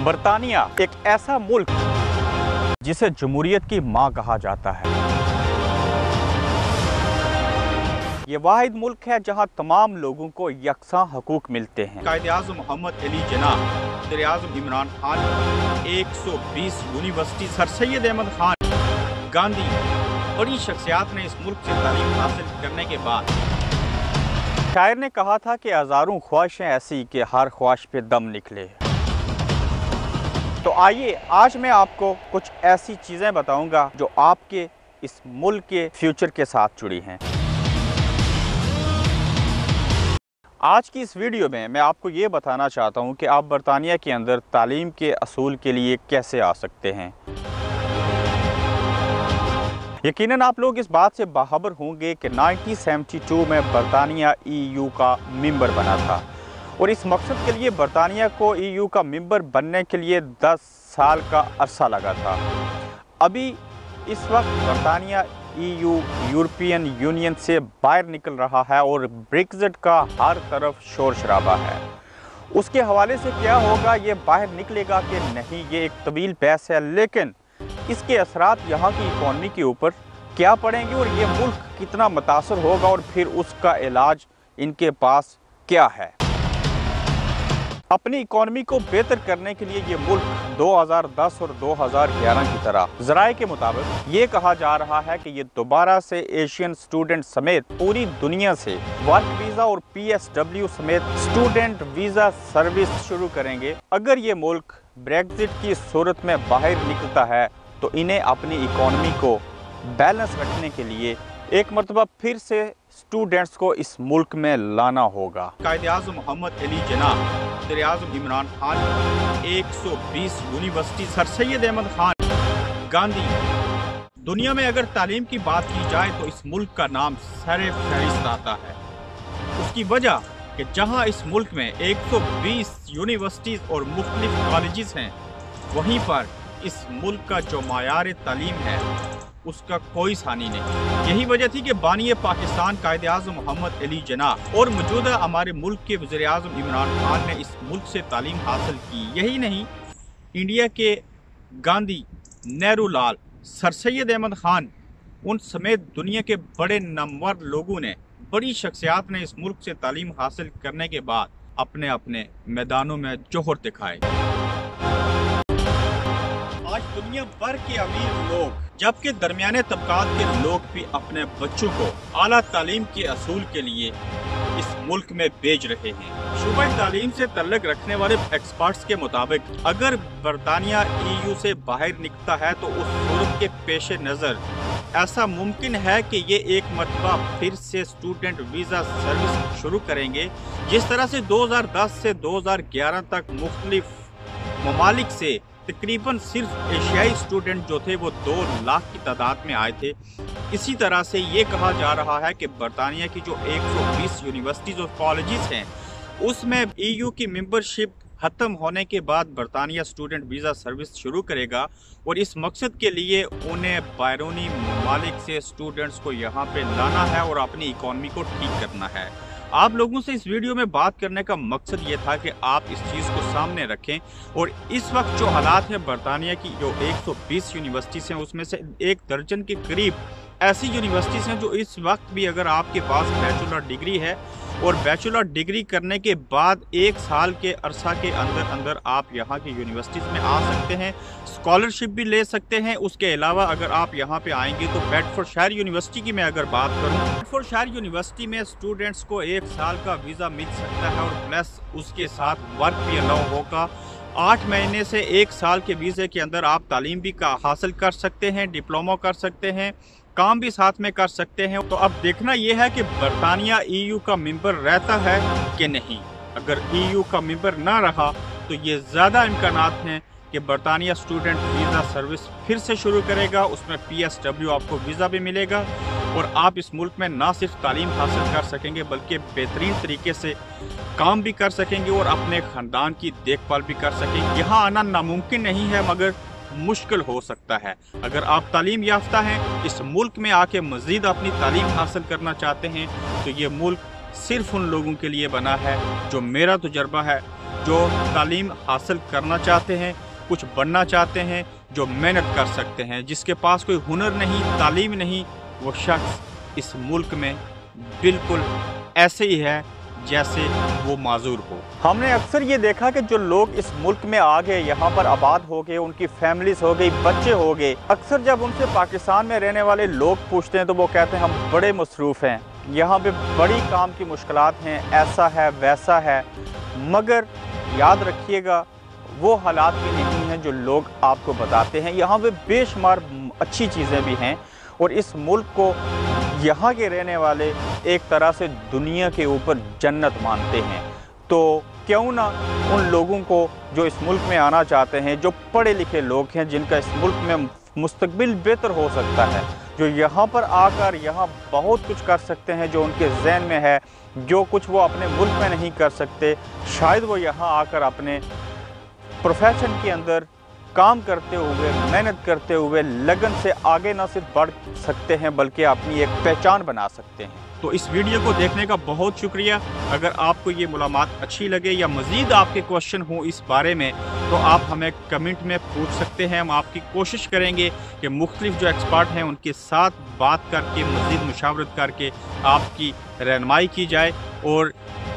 बरतानिया एक ऐसा मुल्क जिसे जमहूरियत की मां कहा जाता है। ये वाहिद मुल्क है जहां तमाम लोगों को यकसां हकूक मिलते हैं। कायद-ए-आज़म मोहम्मद अली जिन्नाह, वज़ीर-ए-आज़म इमरान खान, 120 यूनिवर्सिटी, सर सैयद अहमद खान, गांधी, बड़ी शख्सियात ने इस मुल्क से तालीम हासिल करने के बाद शायर ने कहा था कि हज़ारों ख्वाहिशें ऐसी कि हर ख्वाहिश पे दम निकले। तो आइए आज मैं आपको कुछ ऐसी चीज़ें बताऊंगा जो आपके इस मुल्क के फ्यूचर के साथ जुड़ी हैं। आज की इस वीडियो में मैं आपको ये बताना चाहता हूँ कि आप बरतानिया के अंदर तालीम के असूल के लिए कैसे आ सकते हैं। यकीनन आप लोग इस बात से बाखबर होंगे कि 1972 में बरतानिया EU का मेंबर बना था और इस मकसद के लिए बरतानिया को EU का मेंबर बनने के लिए 10 साल का अरसा लगा था। अभी इस वक्त बरतानिया EU यूरोपियन यूनियन से बाहर निकल रहा है और ब्रेक्जिट का हर तरफ शोर शराबा है। उसके हवाले से क्या होगा, ये बाहर निकलेगा कि नहीं, ये एक तवील बहस है, लेकिन इसके असरात यहाँ की इकॉनमी के ऊपर क्या पड़ेंगे और ये मुल्क कितना मुतासर होगा और फिर उसका इलाज इनके पास क्या है। अपनी इकॉनमी को बेहतर करने के लिए ये मुल्क 2010 और 2011 की तरह ज़राए के मुताबिक ये कहा जा रहा है कि ये दोबारा से एशियन स्टूडेंट समेत पूरी दुनिया से वर्क वीज़ा और PSW समेत स्टूडेंट वीज़ा सर्विस शुरू करेंगे। अगर ये मुल्क ब्रेक्जिट की सूरत में बाहर निकलता है तो इन्हें अपनी इकॉनमी को बैलेंस रखने के लिए एक मरतबा फिर से स्टूडेंट्स को इस मुल्क में लाना होगा। कायद-ए-आज़म मोहम्मद अली जिन्नाह, वज़ीर-ए-आज़म इमरान खान, 120 यूनिवर्सिटी, सर सैयद अहमद खान, गांधी। दुनिया में अगर तालीम की बात की जाए तो इस मुल्क का नाम सरे फहरिस्त आता है। उसकी वजह कि जहां इस मुल्क में 120 यूनिवर्सिटीज़ और मुख्तलिफ कॉलेजेस हैं, वहीं पर इस मुल्क का जो मायार तालीम है उसका कोई सानी नहीं। यही वजह थी कि बानी पाकिस्तान कायद-ए-आज़म मोहम्मद अली जिन्नाह और मौजूदा हमारे मुल्क के वज़ीर-ए-आज़म इमरान खान ने इस मुल्क से तालीम हासिल की। यही नहीं, इंडिया के गांधी, नेहरू लाल, सर सैयद अहमद खान, उन समेत दुनिया के बड़े नामवर लोगों ने, बड़ी शख्सियात ने इस मुल्क से तालीम हासिल करने के बाद अपने अपने मैदानों में जोहर दिखाए। आज दुनिया भर के अमीर लोग, जबकि दरमियाने तबकात के लोग भी अपने बच्चों को आला तालीम के असूल के लिए इस मुल्क में भेज रहे हैं। शूबा तालीम से तल्लुक़ रखने वाले एक्सपर्ट्स के मुताबिक अगर बरतानिया EU से बाहर निकलता है तो उस सूरत के पेश नज़र ऐसा मुमकिन है कि ये एक मरतबा फिर से स्टूडेंट वीज़ा सर्विस शुरू करेंगे। जिस तरह से 2010 से 2011 तक मुख्तलिफ ममालिक से तकरीबन सिर्फ एशियाई स्टूडेंट जो थे वो 2 लाख की तादाद में आए थे, इसी तरह से ये कहा जा रहा है कि बरतानिया की जो 120 यूनिवर्सिटीज़ और कॉलेजेस हैं उसमें EU की मेंबरशिप ख़त्म होने के बाद बरतानिया स्टूडेंट वीज़ा सर्विस शुरू करेगा और इस मकसद के लिए उन्हें बैरूनी ममालिक से स्टूडेंट्स को यहाँ पे लाना है और अपनी इकॉनमी को ठीक करना है। आप लोगों से इस वीडियो में बात करने का मकसद ये था कि आप इस चीज़ को सामने रखें और इस वक्त जो हालात हैं बरतानिया की जो 120 यूनिवर्सिटीज़ हैं उसमें से 1 दर्जन के करीब ऐसी यूनिवर्सिटीज़ हैं जो इस वक्त भी अगर आपके पास बैचलर डिग्री है और बैचलर डिग्री करने के बाद 1 साल के अरसा के अंदर अंदर आप यहाँ की यूनिवर्सिटीज़ में आ सकते हैं, स्कॉलरशिप भी ले सकते हैं। उसके अलावा अगर आप यहाँ पे आएंगे तो बेडफोर्डशायर यूनिवर्सिटी की मैं अगर बात करूँ, बेडफोर्डशायर यूनिवर्सिटी में स्टूडेंट्स को 1 साल का वीज़ा मिल सकता है और प्लस उसके साथ वर्क भी अलाउ होगा। 8 महीने से 1 साल के वीज़े के अंदर आप तालीम भी हासिल कर सकते हैं, डिप्लोमा कर सकते हैं, काम भी साथ में कर सकते हैं। तो अब देखना यह है कि बरतानिया EU का मेंबर रहता है कि नहीं। अगर EU का मेंबर ना रहा तो ये ज़्यादा इम्कानात हैं कि बरतानिया स्टूडेंट वीज़ा सर्विस फिर से शुरू करेगा। उसमें PSW आपको वीज़ा भी मिलेगा और आप इस मुल्क में ना सिर्फ तालीम हासिल कर सकेंगे बल्कि बेहतरीन तरीके से काम भी कर सकेंगे और अपने ख़ानदान की देखभाल भी कर सकेंगे। यहाँ आना नामुमकिन नहीं है मगर मुश्किल हो सकता है। अगर आप तालीम याफ्ता हैं, इस मुल्क में आके मज़ीद अपनी तालीम हासिल करना चाहते हैं तो ये मुल्क सिर्फ उन लोगों के लिए बना है जो मेरा तजुर्बा है जो तालीम हासिल करना चाहते हैं, कुछ बनना चाहते हैं, जो मेहनत कर सकते हैं, जिसके पास कोई हुनर नहीं, तालीम नहीं, वो शख्स इस मुल्क में बिल्कुल ऐसे ही है जैसे वो माजूर हो। हमने अक्सर ये देखा कि जो लोग इस मुल्क में आ गए, यहाँ पर आबाद हो गए, उनकी फैमिलीज हो गई, बच्चे हो गए, अक्सर जब उनसे पाकिस्तान में रहने वाले लोग पूछते हैं तो वो कहते हैं हम बड़े मसरूफ़ हैं, यहाँ पे बड़ी काम की मुश्किलात हैं, ऐसा है वैसा है। मगर याद रखिएगा वो हालात भी नहीं हैं जो लोग आपको बताते हैं। यहाँ पे बेशुमार अच्छी चीज़ें भी हैं और इस मुल्क को यहाँ के रहने वाले एक तरह से दुनिया के ऊपर जन्नत मानते हैं। तो क्यों ना उन लोगों को जो इस मुल्क में आना चाहते हैं, जो पढ़े लिखे लोग हैं, जिनका इस मुल्क में मुस्तकबिल बेहतर हो सकता है, जो यहाँ पर आकर यहाँ बहुत कुछ कर सकते हैं, जो उनके ज़हन में है, जो कुछ वो अपने मुल्क में नहीं कर सकते, शायद वो यहाँ आकर अपने प्रोफेशन के अंदर काम करते हुए, मेहनत करते हुए, लगन से आगे ना सिर्फ बढ़ सकते हैं बल्कि अपनी एक पहचान बना सकते हैं। तो इस वीडियो को देखने का बहुत शुक्रिया। अगर आपको ये मालूमात अच्छी लगे या मज़ीद आपके क्वेश्चन हो इस बारे में तो आप हमें कमेंट में पूछ सकते हैं। हम आपकी कोशिश करेंगे कि मुख्तलिफ जो एक्सपर्ट हैं उनके साथ बात करके, मज़ीद मुशावरत करके आपकी रहनुमाई की जाए। और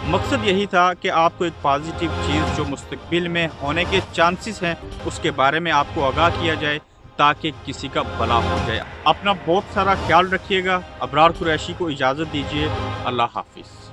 मकसद यही था कि आपको एक पॉजिटिव चीज़ जो मुस्तकबिल में होने के चांसेस हैं उसके बारे में आपको आगाह किया जाए ताकि किसी का भला हो जाए। अपना बहुत सारा ख्याल रखिएगा। अबरार कुरैशी को इजाज़त दीजिए। अल्लाह हाफिज़।